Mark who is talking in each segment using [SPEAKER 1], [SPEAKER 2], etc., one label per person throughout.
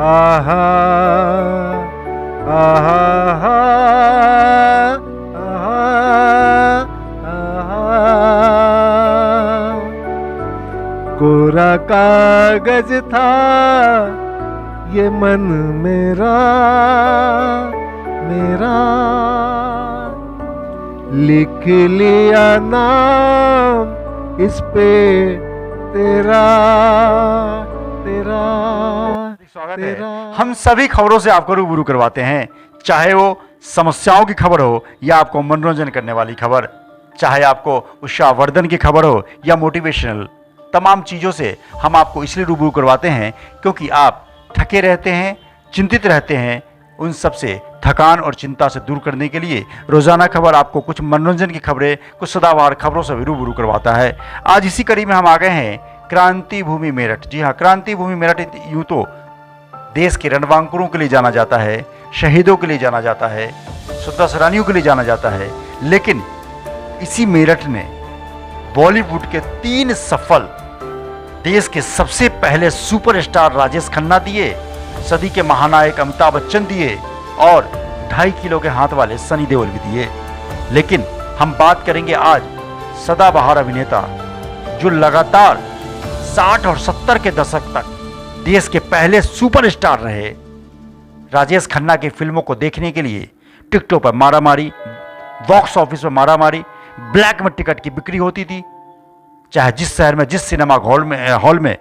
[SPEAKER 1] आहा आहा आहा आहा। कोरा कागज था ये मन मेरा मेरा, लिख लिया नाम इस पे तेरा तेरा।
[SPEAKER 2] स्वागत है। हम सभी खबरों से आपको रूबरू करवाते हैं, चाहे वो समस्याओं की खबर हो या आपको मनोरंजन करने वाली खबर, चाहे आपको उत्साहवर्धन की खबर हो या मोटिवेशनल। तमाम चीज़ों से हम आपको इसलिए रूबरू करवाते हैं क्योंकि आप थके रहते हैं, चिंतित रहते हैं। उन सब से थकान और चिंता से दूर करने के लिए रोजाना खबर आपको कुछ मनोरंजन की खबरें, कुछ सदाबहार खबरों से भी रूबरू करवाता है। आज इसी कड़ी में हम आ गए हैं क्रांति भूमि मेरठ। जी हाँ, क्रांति भूमि मेरठ यूं तो देश के रणबांकुरों के लिए जाना जाता है, शहीदों के लिए जाना जाता है, स्वतंत्रता सेनानियों के लिए जाना जाता है, लेकिन इसी मेरठ ने बॉलीवुड के 3 सफल देश के सबसे पहले सुपरस्टार राजेश खन्ना दिए, सदी के महानायक अमिताभ बच्चन दिए और 2.5 किलो के हाथ वाले सनी देओल भी दिए। लेकिन हम बात करेंगे आज सदाबहार अभिनेता जो लगातार 60 और 70 के दशक तक देश के पहले सुपरस्टार रहे। राजेश खन्ना की फिल्मों को देखने के लिए टिकटों पर मारामारी, बॉक्स ऑफिस पर मारामारी, ब्लैक में टिकट की बिक्री होती थी। चाहे जिस शहर में, जिस सिनेमा हॉल में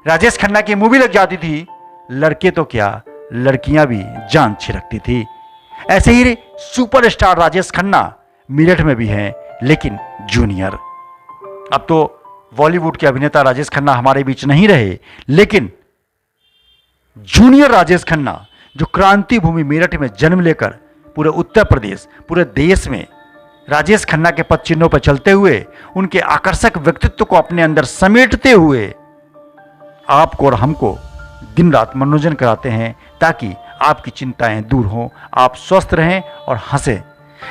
[SPEAKER 2] राजेश खन्ना की मूवी लग जाती थी, लड़के तो क्या लड़कियां भी जान छिड़कती थी। ऐसे ही सुपरस्टार राजेश खन्ना मेरठ में भी हैं, लेकिन जूनियर। अब तो बॉलीवुड के अभिनेता राजेश खन्ना हमारे बीच नहीं रहे, लेकिन जूनियर राजेश खन्ना जो क्रांति भूमि मेरठ में जन्म लेकर पूरे उत्तर प्रदेश, पूरे देश में राजेश खन्ना के पद चिन्हों पर चलते हुए, उनके आकर्षक व्यक्तित्व को अपने अंदर समेटते हुए आपको और हमको दिन रात मनोरंजन कराते हैं, ताकि आपकी चिंताएं दूर हों, आप स्वस्थ रहें और हंसें।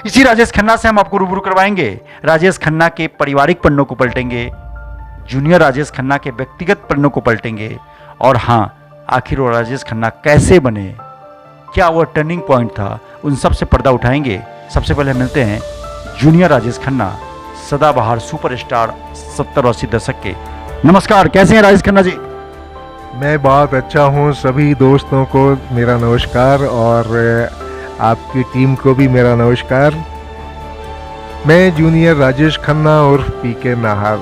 [SPEAKER 2] इसी राजेश खन्ना से हम आपको रूबरू करवाएंगे। राजेश खन्ना के पारिवारिक पन्नों को पलटेंगे, जूनियर राजेश खन्ना के व्यक्तिगत पन्नों को पलटेंगे, और हाँ, आखिर वो राजेश खन्ना कैसे बने, क्या वो टर्निंग पॉइंट था, उन सब से पर्दा उठाएंगे। सबसे पहले मिलते हैं जूनियर राजेश खन्ना, सदाबहार सुपरस्टार 70 और 80 दशक के। नमस्कार, कैसे हैं राजेश खन्ना जी?
[SPEAKER 1] मैं बहुत अच्छा हूँ। सभी दोस्तों को मेरा नमस्कार और आपकी टीम को भी मेरा नमस्कार। मैं जूनियर राजेश खन्ना और पीके नाहर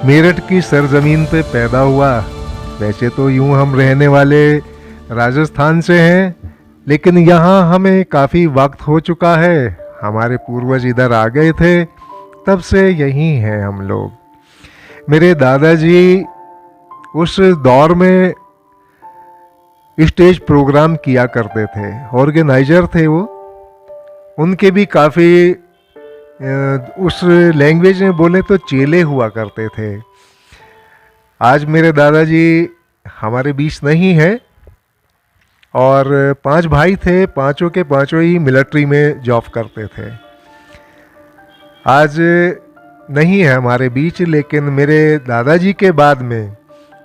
[SPEAKER 1] मेरठ की सरजमीन पे पैदा हुआ। वैसे तो यूं हम रहने वाले राजस्थान से हैं, लेकिन यहाँ हमें काफ़ी वक्त हो चुका है। हमारे पूर्वज इधर आ गए थे, तब से यहीं हैं हम लोग। मेरे दादाजी उस दौर में स्टेज प्रोग्राम किया करते थे, ऑर्गेनाइजर थे वो। उनके भी काफ़ी उस लैंग्वेज में बोले तो चेले हुआ करते थे। आज मेरे दादाजी हमारे बीच नहीं है और 5 भाई थे, पांचों के पांचों ही मिलिट्री में जॉब करते थे। आज नहीं है हमारे बीच, लेकिन मेरे दादाजी के बाद में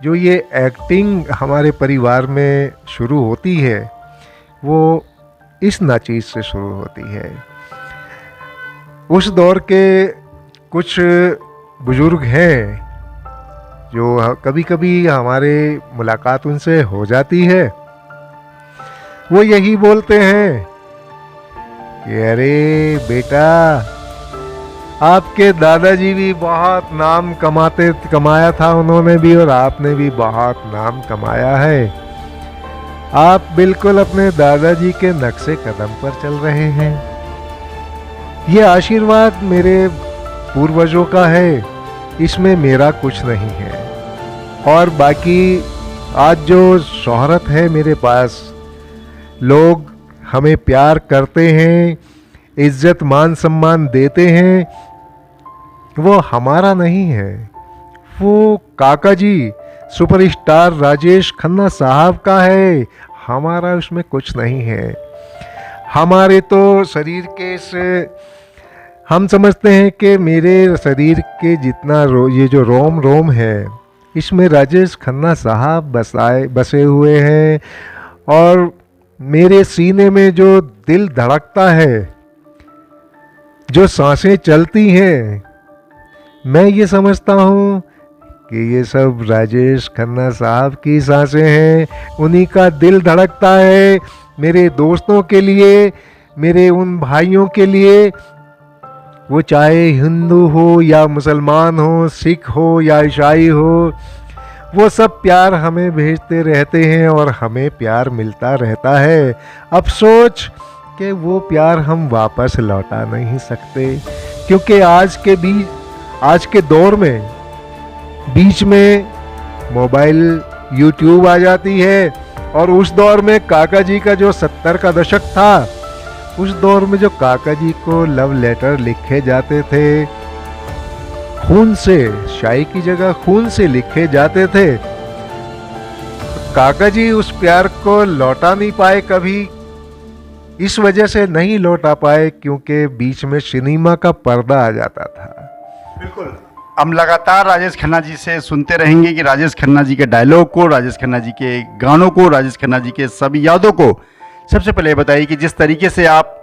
[SPEAKER 1] जो ये एक्टिंग हमारे परिवार में शुरू होती है, वो इस नाचीज से शुरू होती है। उस दौर के कुछ बुजुर्ग हैं जो कभी कभी हमारे मुलाकात उनसे हो जाती है। वो यही बोलते हैं कि अरे बेटा, आपके दादाजी भी बहुत नाम कमाया था उन्होंने भी, और आपने भी बहुत नाम कमाया है। आप बिल्कुल अपने दादाजी के नक्शे कदम पर चल रहे हैं। ये आशीर्वाद मेरे पूर्वजों का है, इसमें मेरा कुछ नहीं है। और बाकी आज जो शोहरत है मेरे पास, लोग हमें प्यार करते हैं, इज्जत मान सम्मान देते हैं, वो हमारा नहीं है, वो काका जी सुपरस्टार राजेश खन्ना साहब का है। हमारा उसमें कुछ नहीं है। हमारे तो शरीर के से हम समझते हैं कि मेरे शरीर के जितना ये जो रोम रोम है, इसमें राजेश खन्ना साहब बसे हुए हैं और मेरे सीने में जो दिल धड़कता है, जो सांसें चलती हैं, मैं ये समझता हूँ कि ये सब राजेश खन्ना साहब की सांसें हैं, उन्हीं का दिल धड़कता है मेरे दोस्तों के लिए, मेरे उन भाइयों के लिए, वो चाहे हिंदू हो या मुसलमान हो, सिख हो या ईसाई हो, वो सब प्यार हमें भेजते रहते हैं और हमें प्यार मिलता रहता है। अफसोस कि वो प्यार हम वापस लौटा नहीं सकते, क्योंकि आज के दौर में बीच में मोबाइल, यूट्यूब आ जाती है, और उस दौर में काका जी का जो 70 का दशक था, उस दौर में जो काका जी को लव लेटर लिखे जाते थे, खून से, शाई की जगह खून से लिखे जाते थे, काका जी उस प्यार को लौटा नहीं पाए कभी। इस वजह से नहीं लौटा पाए क्योंकि बीच में सिनेमा का पर्दा आ जाता था।
[SPEAKER 2] बिल्कुल, हम लगातार राजेश खन्ना जी से सुनते रहेंगे कि राजेश खन्ना जी के डायलॉग को, राजेश खन्ना जी के गानों को, राजेश खन्ना जी के सभी यादों को। सबसे पहले बताइए कि जिस तरीके से आप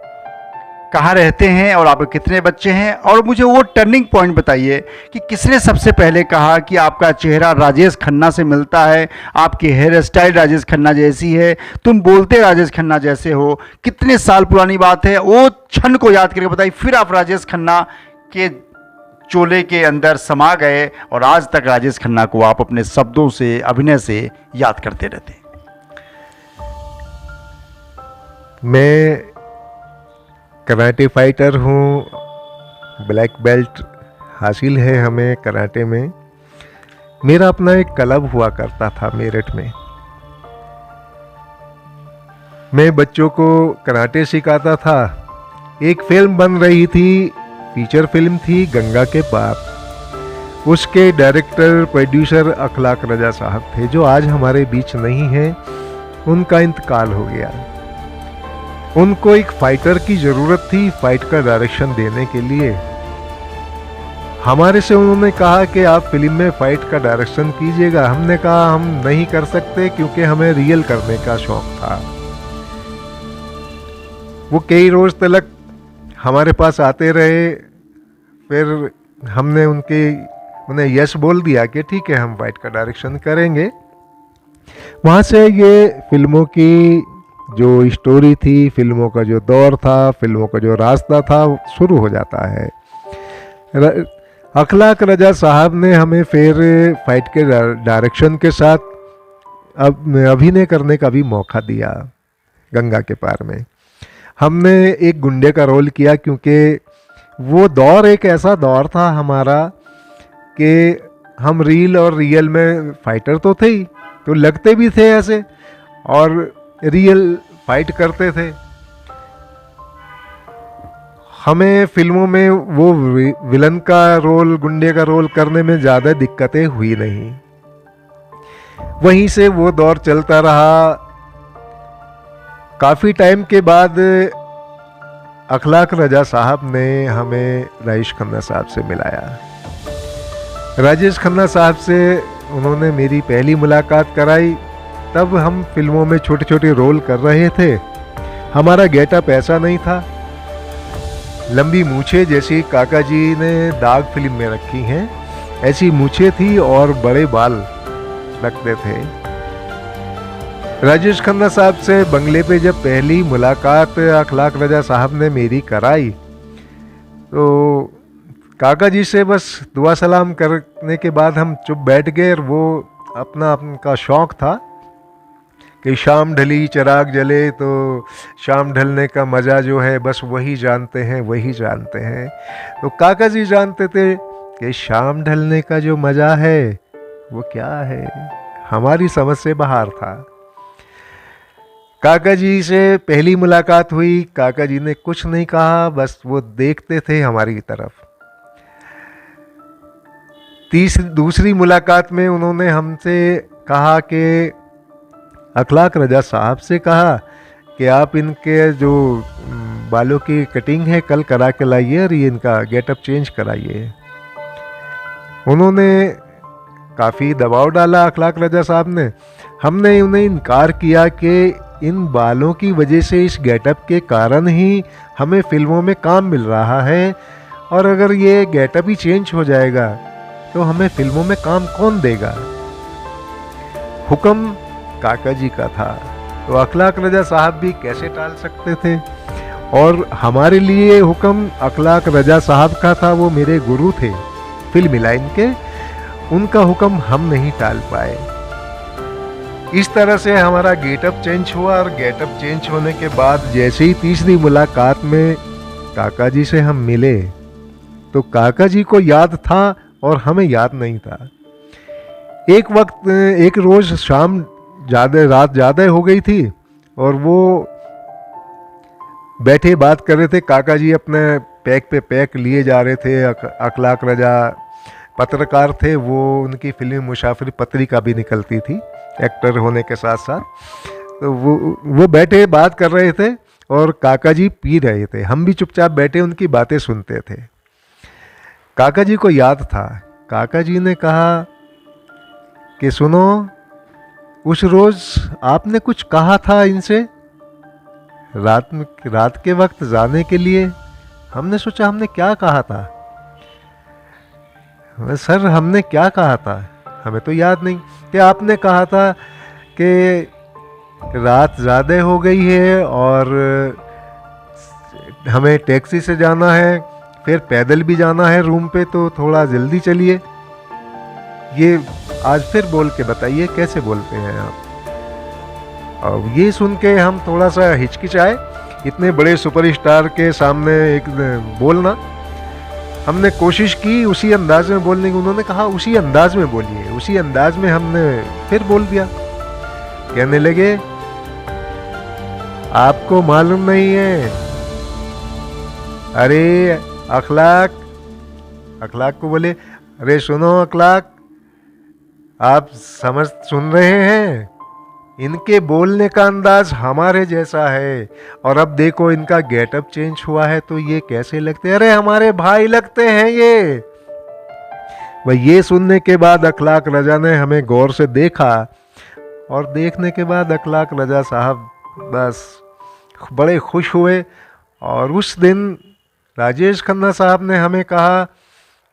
[SPEAKER 2] कहाँ रहते हैं और आपके कितने बच्चे हैं, और मुझे वो टर्निंग पॉइंट बताइए कि किसने सबसे पहले कहा कि आपका चेहरा राजेश खन्ना से मिलता है, आपकी हेयर स्टाइल राजेश खन्ना जैसी है, तुम बोलते राजेश खन्ना जैसे हो। कितने साल पुरानी बात है, वो क्षण को याद करके बताइए, फिर आप राजेश खन्ना के चोले के अंदर समा गए और आज तक राजेश खन्ना को आप अपने शब्दों से, अभिनय से याद करते रहते हैं।
[SPEAKER 1] मैं कराटे फाइटर हूँ, ब्लैक बेल्ट हासिल है हमें कराटे में। मेरा अपना एक क्लब हुआ करता था मेरठ में, मैं बच्चों को कराटे सिखाता था। एक फिल्म बन रही थी, फीचर फिल्म थी, गंगा के पार। उसके डायरेक्टर प्रोड्यूसर अखलाक रजा साहब थे, जो आज हमारे बीच नहीं हैं, उनका इंतकाल हो गया। उनको एक फाइटर की ज़रूरत थी फाइट का डायरेक्शन देने के लिए। हमारे से उन्होंने कहा कि आप फिल्म में फाइट का डायरेक्शन कीजिएगा। हमने कहा हम नहीं कर सकते क्योंकि हमें रियल करने का शौक था। वो कई रोज तक हमारे पास आते रहे, फिर हमने उन्हें यस बोल दिया कि ठीक है हम फाइट का डायरेक्शन करेंगे। वहाँ से ये फिल्मों की जो स्टोरी थी, फिल्मों का जो दौर था, फिल्मों का जो रास्ता था शुरू हो जाता है। अखलाक रजा साहब ने हमें फिर फाइट के डायरेक्शन के साथ अभिनय करने का भी मौका दिया। गंगा के पार में हमने एक गुंडे का रोल किया, क्योंकि वो दौर एक ऐसा दौर था हमारा कि हम रील और रियल में फाइटर तो थे ही, तो लगते भी थे ऐसे और रियल फाइट करते थे। हमें फिल्मों में वो विलन का रोल, गुंडे का रोल करने में ज़्यादा दिक्कतें हुई नहीं। वहीं से वो दौर चलता रहा। काफ़ी टाइम के बाद अखलाक रजा साहब ने हमें राजेश खन्ना साहब से मिलाया। राजेश खन्ना साहब से उन्होंने मेरी पहली मुलाकात कराई। तब हम फिल्मों में छोटे छोटे रोल कर रहे थे। हमारा गेटअप ऐसा नहीं था, लंबी मूछें जैसी काका जी ने दाग फिल्म में रखी हैं, ऐसी मूछें थी और बड़े बाल लगते थे। राजेश खन्ना साहब से बंगले पे जब पहली मुलाकात अखलाक रजा साहब ने मेरी कराई, तो काका जी से बस दुआ सलाम करने के बाद हम चुप बैठ गए। और वो उनका शौक था कि शाम ढली चिराग जले, तो शाम ढलने का मज़ा जो है बस वही जानते हैं, वही जानते हैं। तो काका जी जानते थे कि शाम ढलने का जो मज़ा है वो क्या है, हमारी समझ से बाहर था। काका जी से पहली मुलाकात हुई, काका जी ने कुछ नहीं कहा, बस वो देखते थे हमारी तरफ। दूसरी मुलाकात में उन्होंने हमसे कहा कि अखलाक रजा साहब से कहा कि आप इनके जो बालों की कटिंग है कल करा के लाइए और ये इनका गेटअप चेंज कराइए। उन्होंने काफ़ी दबाव डाला अखलाक रजा साहब ने। हमने उन्हें इनकार किया कि इन बालों की वजह से, इस गेटअप के कारण ही हमें फिल्मों में काम मिल रहा है, और अगर ये गेटअप ही चेंज हो जाएगा तो हमें फिल्मों में काम कौन देगा। हुक्म काका जी का था तो अखलाक रजा साहब भी कैसे टाल सकते थे। और हमारे लिए हुक्म अखलाक रजा साहब का था, वो मेरे गुरु थे फिल्म लाइन के, उनका हुक्म हम नहीं टाल पाए। इस तरह से हमारा गेटअप चेंज हुआ, और गेटअप चेंज होने के बाद जैसे ही तीसरी मुलाकात में काका जी से हम मिले तो काका जी को याद था और हमें याद नहीं था। एक रोज शाम रात ज़्यादा हो गई थी और वो बैठे बात कर रहे थे। काका जी अपने पैक पे पैक लिए जा रहे थे। अखलाक रजा पत्रकार थे, वो उनकी फिल्म मुसाफिर पत्रिका भी निकलती थी एक्टर होने के साथ साथ। तो वो बैठे बात कर रहे थे और काका जी पी रहे थे। हम भी चुपचाप बैठे उनकी बातें सुनते थे। काका जी को याद था। काका जी ने कहा कि सुनो, उस रोज आपने कुछ कहा था इनसे रात के वक्त जाने के लिए। हमने सोचा हमने क्या कहा था। सर हमने क्या कहा था, हमें तो याद नहीं। कि आपने कहा था कि रात ज़्यादा हो गई है और हमें टैक्सी से जाना है, फिर पैदल भी जाना है रूम पे, तो थोड़ा जल्दी चलिए। ये आज फिर बोल के बताइए कैसे बोलते हैं आप। और ये सुन के हम थोड़ा सा हिचकिचाए, इतने बड़े सुपरस्टार के सामने एक बोलना। हमने कोशिश की उसी अंदाज में बोलने की। उन्होंने कहा उसी अंदाज में बोलिए। उसी अंदाज में हमने फिर बोल दिया। कहने लगे आपको मालूम नहीं है। अरे अखलाक को बोले, अरे सुनो अखलाक, आप सुन रहे हैं, इनके बोलने का अंदाज हमारे जैसा है, और अब देखो इनका गेटअप चेंज हुआ है तो ये कैसे लगते हैं। अरे हमारे भाई लगते हैं ये। वह ये सुनने के बाद अखलाक रजा ने हमें गौर से देखा, और देखने के बाद अखलाक रजा साहब बस बड़े खुश हुए। और उस दिन राजेश खन्ना साहब ने हमें कहा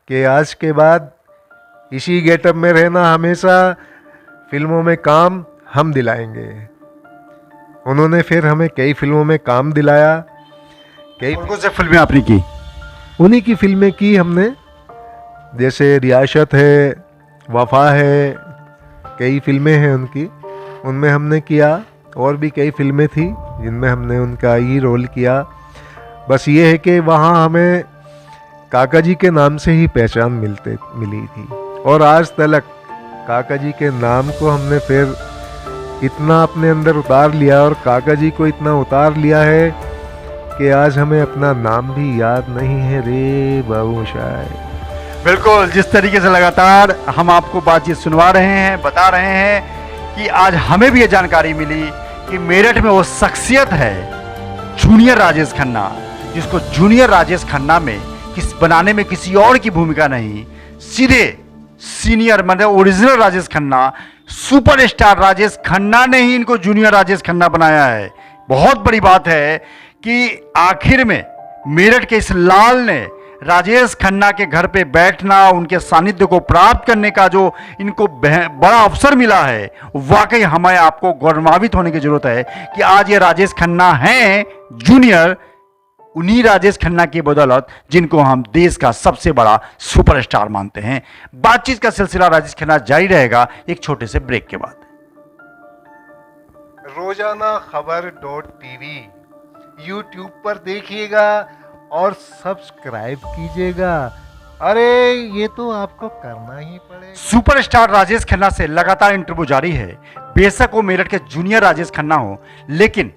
[SPEAKER 1] कि आज के बाद इसी गेटअप में रहना, हमेशा फिल्मों में काम हम दिलाएंगे। उन्होंने फिर हमें कई फिल्मों में काम दिलाया।
[SPEAKER 2] कौन से फिल्में आपने की?
[SPEAKER 1] उन्हीं की फिल्में की हमने, जैसे रियासत है, वफा है, कई फिल्में हैं उनकी, उनमें हमने किया। और भी कई फिल्में थी जिनमें हमने उनका ही रोल किया। बस ये है कि वहाँ हमें काका जी के नाम से ही पहचान मिली थी। और आज तक काका जी के नाम को हमने फिर इतना अपने अंदर उतार लिया, और काका जी को इतना उतार लिया है कि आज हमें अपना नाम भी याद नहीं है रे बाबू शायद।
[SPEAKER 2] बिल्कुल, जिस तरीके से लगातार हम आपको बातचीत सुनवा रहे हैं, बता रहे हैं कि आज हमें भी ये जानकारी मिली कि मेरठ में वो शख्सियत है जूनियर राजेश खन्ना, जिसको जूनियर राजेश खन्ना में बनाने में किसी और की भूमिका नहीं, सीधे सीनियर मतलब ओरिजिनल राजेश खन्ना, सुपरस्टार राजेश खन्ना ने ही इनको जूनियर राजेश खन्ना बनाया है। बहुत बड़ी बात है कि आखिर में मेरठ के इस लाल ने राजेश खन्ना के घर पे बैठना, उनके सानिध्य को प्राप्त करने का जो इनको बड़ा अवसर मिला है, वाकई हमें आपको गौरवान्वित होने की जरूरत है कि आज ये राजेश खन्ना हैं जूनियर, उन्हीं राजेश खन्ना की बदौलत जिनको हम देश का सबसे बड़ा सुपरस्टार मानते हैं। बातचीत का सिलसिला राजेश खन्ना जारी रहेगा एक छोटे से ब्रेक के बाद।
[SPEAKER 1] रोजाना खबर.tv YouTube पर देखिएगा और सब्सक्राइब कीजिएगा। अरे ये तो आपको करना ही पड़ेगा।
[SPEAKER 2] सुपरस्टार राजेश खन्ना से लगातार इंटरव्यू जारी है। बेशक वो मेरठ के जूनियर राजेश खन्ना हो, लेकिन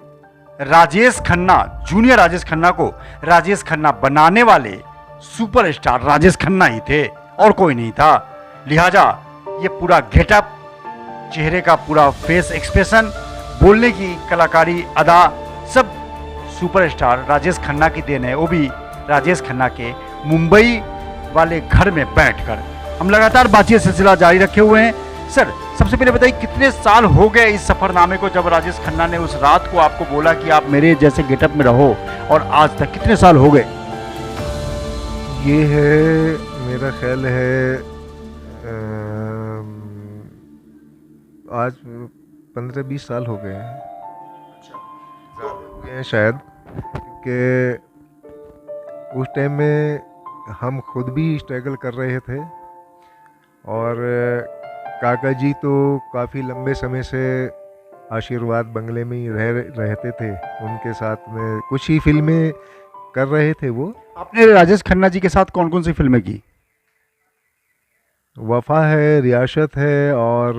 [SPEAKER 2] राजेश खन्ना जूनियर राजेश खन्ना को राजेश खन्ना बनाने वाले सुपरस्टार राजेश खन्ना ही थे और कोई नहीं था। लिहाजा ये पूरा गेटअप, चेहरे का पूरा फेस एक्सप्रेशन, बोलने की कलाकारी, अदा, सब सुपरस्टार राजेश खन्ना की देन है। वो भी राजेश खन्ना के मुंबई वाले घर में बैठकर। हम लगातार बातचीत सिलसिला जारी रखे हुए हैं। सर, सबसे पहले बताइए कितने साल हो गए इस सफरनामे को, जब राजेश खन्ना ने उस रात को आपको बोला कि आप मेरे जैसे गेटअप में रहो, और आज तक कितने साल हो गए?
[SPEAKER 1] ये है, मेरा ख्याल है आज 15-20 साल हो गए हैं। ये शायद कि उस टाइम में हम खुद भी स्ट्रगल कर रहे थे, और काका जी तो काफ़ी लंबे समय से आशीर्वाद बंगले में ही रहते थे, उनके साथ में कुछ ही फिल्में कर रहे थे वो।
[SPEAKER 2] आपने राजेश खन्ना जी के साथ कौन कौन सी फिल्में की?
[SPEAKER 1] वफा है, रियासत है, और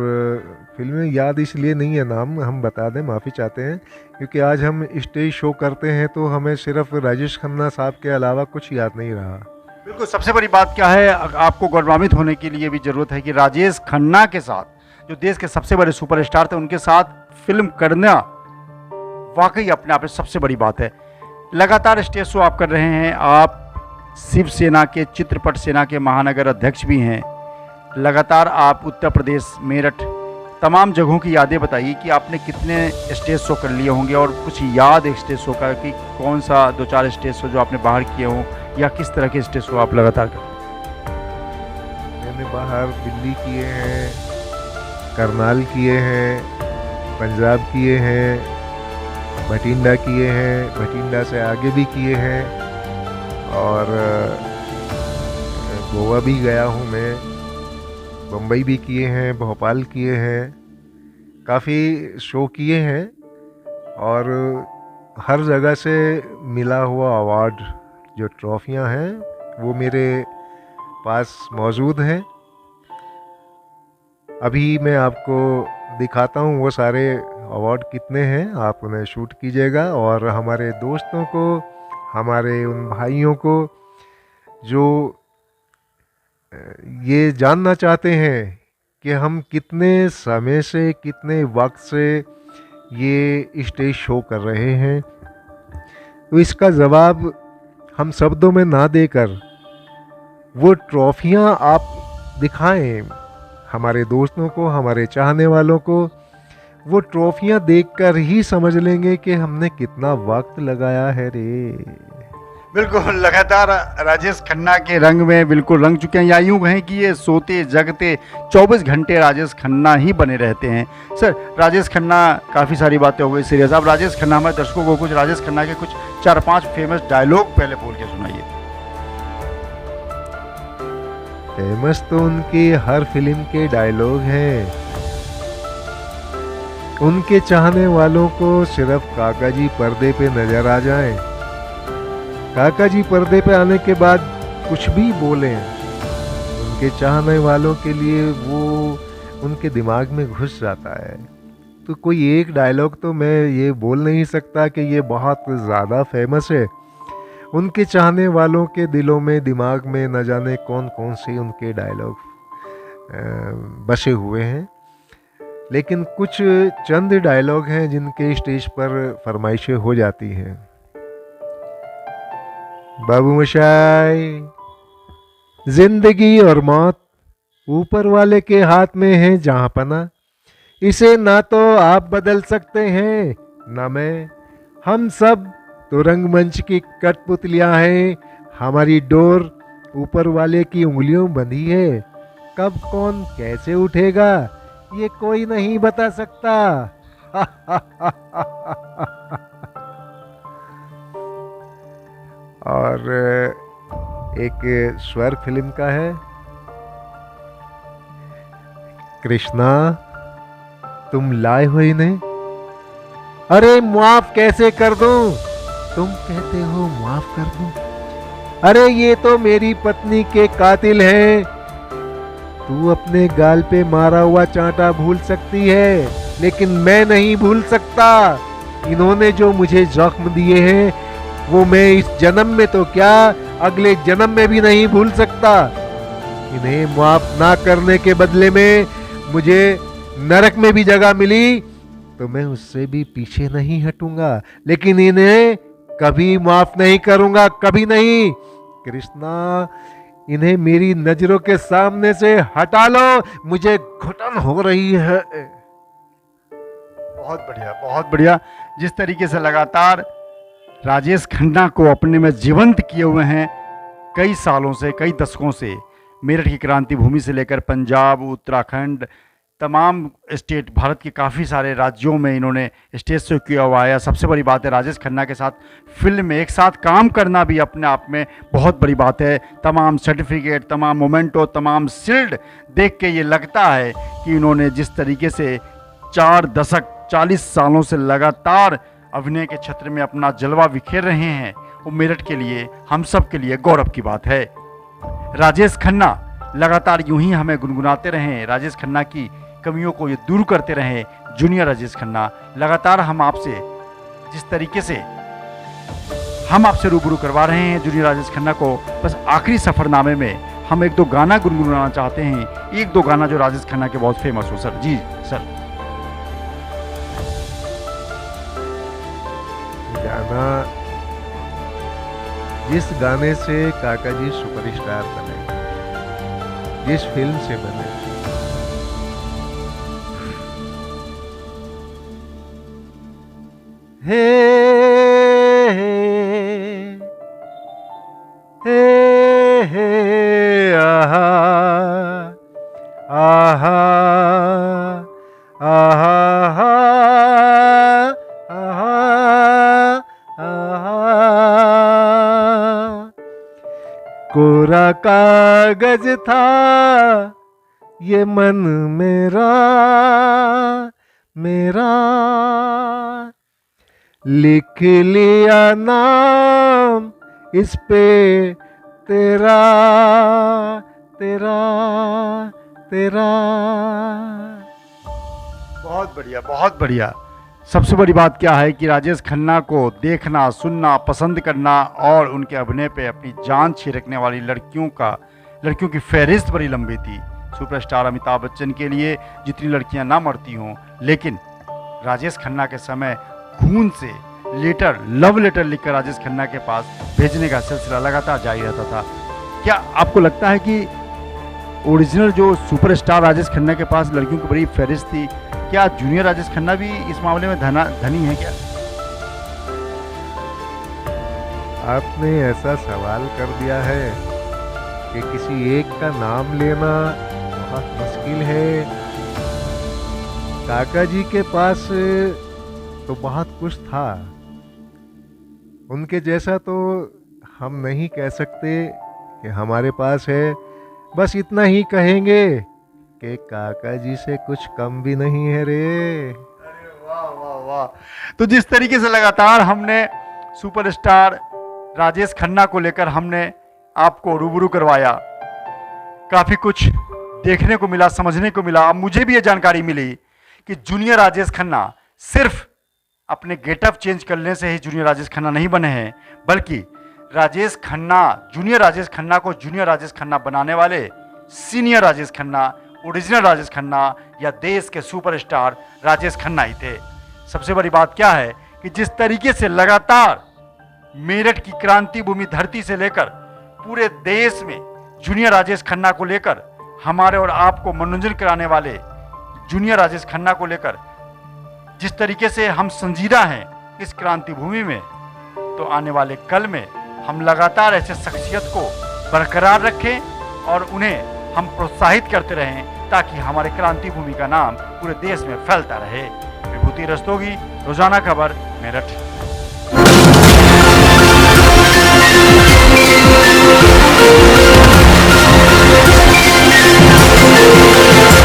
[SPEAKER 1] फिल्में याद इसलिए नहीं है, नाम हम बता दें, माफ़ी चाहते हैं, क्योंकि आज हम स्टेज शो करते हैं तो हमें सिर्फ राजेश खन्ना साहब के अलावा कुछ याद नहीं रहा।
[SPEAKER 2] बिल्कुल, सबसे बड़ी बात क्या है, आपको गौरवान्वित होने के लिए भी ज़रूरत है कि राजेश खन्ना के साथ, जो देश के सबसे बड़े सुपरस्टार थे, उनके साथ फिल्म करना वाकई अपने आप में सबसे बड़ी बात है। लगातार स्टेज शो आप कर रहे हैं, आप शिवसेना के चित्रपट सेना के महानगर अध्यक्ष भी हैं। लगातार आप उत्तर प्रदेश, मेरठ, तमाम जगहों की यादें बताइए कि आपने कितने स्टेज शो कर लिए होंगे, और कुछ याद एक स्टेज शो का कि कौन सा 2-4 स्टेज शो जो आपने बाहर किए हों, या किस तरह के स्टेज शो आप लगातार करते हैं?
[SPEAKER 1] मैंने बाहर दिल्ली किए हैं, करनाल किए हैं, पंजाब किए हैं, भटिंडा किए हैं, भटिंडा से आगे भी किए हैं, और गोवा भी गया हूँ मैं, बम्बई भी किए हैं, भोपाल किए हैं, काफ़ी शो किए हैं, और हर जगह से मिला हुआ अवार्ड, जो ट्रॉफियां हैं वो मेरे पास मौजूद हैं। अभी मैं आपको दिखाता हूँ वो सारे अवार्ड कितने हैं, आप उन्हें शूट कीजिएगा, और हमारे दोस्तों को, हमारे उन भाइयों को जो ये जानना चाहते हैं कि हम कितने समय से, कितने वक्त से ये स्टेज शो कर रहे हैं, तो इसका जवाब हम शब्दों में ना देकर वो ट्रॉफियां आप दिखाएं हमारे दोस्तों को, हमारे चाहने वालों को। वो ट्रॉफियां देखकर ही समझ लेंगे कि हमने कितना वक्त लगाया है रे।
[SPEAKER 2] बिल्कुल, लगातार राजेश खन्ना के रंग में बिल्कुल रंग चुके हैं, या यूँ कहें कि ये सोते जगते 24 घंटे राजेश खन्ना ही बने रहते हैं। सर, राजेश खन्ना, काफ़ी सारी बातें हो गई सीरियस, अब राजेश खन्ना हमारे दर्शकों को कुछ राजेश खन्ना के कुछ 4-5 फेमस डायलॉग पहले बोल के सुनाइए।
[SPEAKER 1] फेमस तो उनके हर फिल्म के डायलॉग हैं, उनके चाहने वालों को सिर्फ काका जी पर्दे पे नजर आ जाएं, काका जी पर्दे पे आने के बाद कुछ भी बोलें, उनके चाहने वालों के लिए वो उनके दिमाग में घुस जाता है। तो कोई एक डायलॉग तो मैं ये बोल नहीं सकता कि ये बहुत ज़्यादा फेमस है। उनके चाहने वालों के दिलों में, दिमाग में न जाने कौन कौन से उनके डायलॉग बसे हुए हैं, लेकिन कुछ चंद डायलॉग हैं जिनके स्टेज पर फरमाइशें हो जाती हैं। बाबू मशाई, जिंदगी और मौत ऊपर वाले के हाथ में है जहाँपना, इसे ना तो आप बदल सकते हैं ना मैं, हम सब तो रंगमंच की कठपुतलियां हैं, हमारी डोर ऊपर वाले की उंगलियों बंधी है, कब कौन कैसे उठेगा ये कोई नहीं बता सकता। और एक स्वर फिल्म का है, कृष्णा तुम लाए हो इन्हें, अरे माफ कैसे कर दूं, तुम कहते हो माफ कर दूं, अरे ये तो मेरी पत्नी के कातिल हैं, तू अपने गाल पे मारा हुआ चांटा भूल सकती है लेकिन मैं नहीं भूल सकता, इन्होंने जो मुझे जख्म दिए हैं वो मैं इस जन्म में तो क्या अगले जन्म में भी नहीं भूल सकता। इन्हें माफ ना करने के बदले में मुझे नरक में भी जगह मिली तो मैं उससे भी पीछे नहीं हटूंगा, लेकिन इन्हें कभी माफ नहीं करूंगा, कभी नहीं। कृष्णा इन्हें मेरी नजरों के सामने से हटा लो, मुझे घुटन हो रही है।
[SPEAKER 2] बहुत बढ़िया, बहुत बढ़िया। जिस तरीके से लगातार राजेश खन्ना को अपने में जीवंत किए हुए हैं कई सालों से, कई दशकों से, मेरठ की क्रांति भूमि से लेकर पंजाब, उत्तराखंड, तमाम स्टेट, भारत के काफ़ी सारे राज्यों में इन्होंने स्टेज शो किया हुआ है। सबसे बड़ी बात है, राजेश खन्ना के साथ फिल्म में एक साथ काम करना भी अपने आप में बहुत बड़ी बात है। तमाम सर्टिफिकेट, तमाम मोमेंटो, तमाम शील्ड देख के ये लगता है कि इन्होंने जिस तरीके से 4 दशक 40 सालों से लगातार अभिनय के क्षेत्र में अपना जलवा बिखेर रहे हैं, वो मेरठ के लिए, हम सब के लिए गौरव की बात है। राजेश खन्ना लगातार यूं ही हमें गुनगुनाते रहें, राजेश खन्ना की कमियों को ये दूर करते रहें। जूनियर राजेश खन्ना, लगातार हम आपसे जिस तरीके से हम आपसे रूबरू करवा रहे हैं जूनियर राजेश खन्ना को, बस आखिरी सफरनामे में हम 1-2 गाना गुनगुनाना चाहते हैं। 1-2 गाना जो राजेश खन्ना के बहुत फेमस हो सर। जी सर।
[SPEAKER 1] गाना, जिस गाने से काका जी सुपरस्टार बने, जिस फिल्म से बने, हे हे हे आहा आहा आहा आहा आहा, कोरा कागज था ये मन मेरा मेरा, लिख लिया नाम इस पे तेरा तेरा तेरा।
[SPEAKER 2] बहुत बढ़िया, बहुत बढ़िया। सबसे बड़ी बात क्या है कि राजेश खन्ना को देखना, सुनना, पसंद करना और उनके अभिनय पे अपनी जान छिड़कने वाली लड़कियों की फहरिस्त बड़ी लंबी थी। सुपरस्टार अमिताभ बच्चन के लिए जितनी लड़कियां ना मरती हों, लेकिन राजेश खन्ना के समय खून से लेटर, लव लेटर लिखकर राजेश खन्ना के पास भेजने का सिलसिला लगातार जारी रहता था। क्या आपको लगता है कि ओरिजिनल जो सुपरस्टार राजेश खन्ना के पास लड़कियों की बड़ी फहरिस्त थी, क्या जूनियर राजेश खन्ना भी इस मामले में धनी है क्या?
[SPEAKER 1] आपने ऐसा सवाल कर दिया है कि किसी एक का नाम लेना बहुत मुश्किल है। काका जी के पास तो बहुत कुछ था, उनके जैसा तो हम नहीं कह सकते कि हमारे पास है। बस इतना ही कहेंगे कि काका जी से कुछ कम भी नहीं है रे।
[SPEAKER 2] अरे वाह वाह वाह। तो जिस तरीके से लगातार हमने सुपरस्टार राजेश खन्ना को लेकर हमने आपको रूबरू करवाया, काफी कुछ देखने को मिला, समझने को मिला। अब मुझे भी ये जानकारी मिली कि जूनियर राजेश खन्ना सिर्फ अपने गेटअप चेंज करने से ही जूनियर राजेश खन्ना नहीं बने हैं, बल्कि राजेश खन्ना, जूनियर राजेश खन्ना को जूनियर राजेश खन्ना बनाने वाले सीनियर राजेश खन्ना, ओरिजिनल राजेश खन्ना या देश के सुपरस्टार राजेश खन्ना ही थे। सबसे बड़ी बात क्या है कि जिस तरीके से लगातार मेरठ की क्रांति भूमि धरती से लेकर पूरे देश में जूनियर राजेश खन्ना को लेकर, हमारे और आपको मनोरंजन कराने वाले जूनियर राजेश खन्ना को लेकर जिस तरीके से हम संजीदा हैं इस क्रांति भूमि में, तो आने वाले कल में हम लगातार ऐसे शख्सियत को बरकरार रखें और उन्हें हम प्रोत्साहित करते रहें, ताकि हमारे क्रांति भूमि का नाम पूरे देश में फैलता रहे। विभूति रस्तोगी, रोजाना खबर, मेरठ।